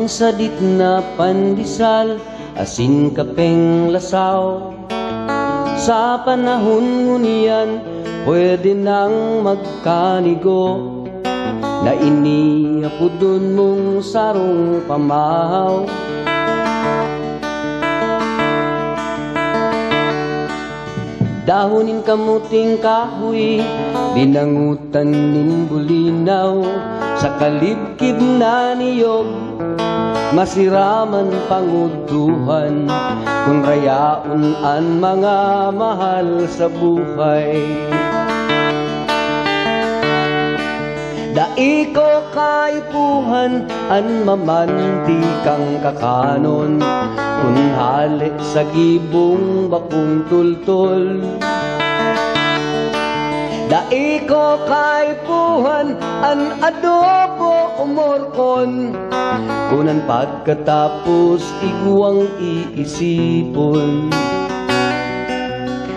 Duwang sadit na pandesal, asin kapeng lasaw. Sa panahon ngunyan, pwede nang magkanigo, na iniapudon mong sarong pamahaw. Dahonin kamuting kahoy, binangutan nin bulinaw, sa kalibkib na niyog, masiraman panguduhan, kung rayaon an mga mahal sa buhay. Daiko kaipuhan an mamantikang kakanon, kun hali sa gibong bakong tultol. Daiko kaipuhan an adobo umorkon, kunan pagkatapos iguang iisipon.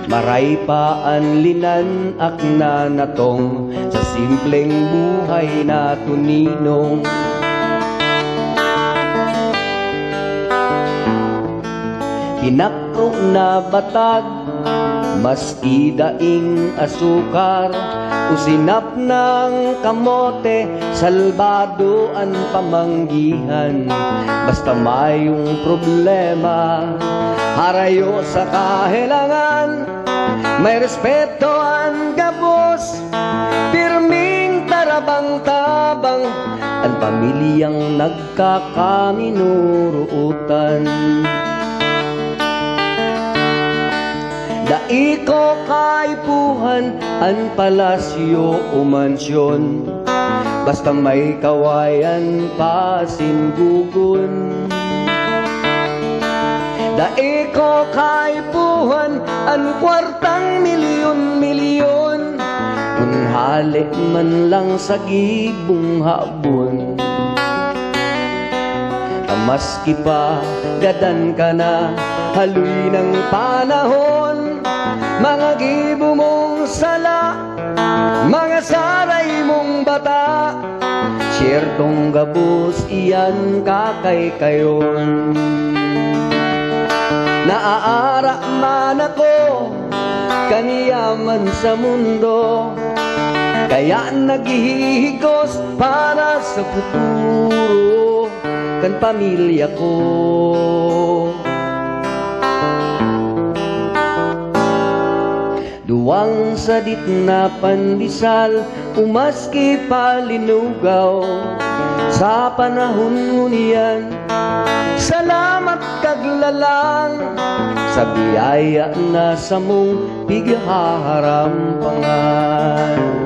Maray pa ang linan akna natong, sa simpleng buhay na tuninong. Pinakro na batag, maski daing asukar, usinap ng kamote, salbado ang pamanggihan. Basta mayong problema, harayo sa kahilangan, may respeto ang gabos, pirming tarabang-tabang, ang pamilyang nagkakaminurutan. Daiko kaipuhan an palasyo o mansyon, basta may kawayan pasingugon. Daiko kaipuhan an kwartang milyon-milyon, kung hali man lang sa gibong habon. Maski pa gadan ka na, haloy ng panahon, mga gibo mong sala, mga saray mong bata, siyertong gabos iyan kakay kayon. Naaara man ako, kaniyaman sa mundo, kaya naghihigos para sa futuro kan pamilya ko. Duwang sadit na pandesal, umaski palinugaw, sa panahon ngunyan, salamat kaglalang, sa biyaya na sa mong pighaharampangan.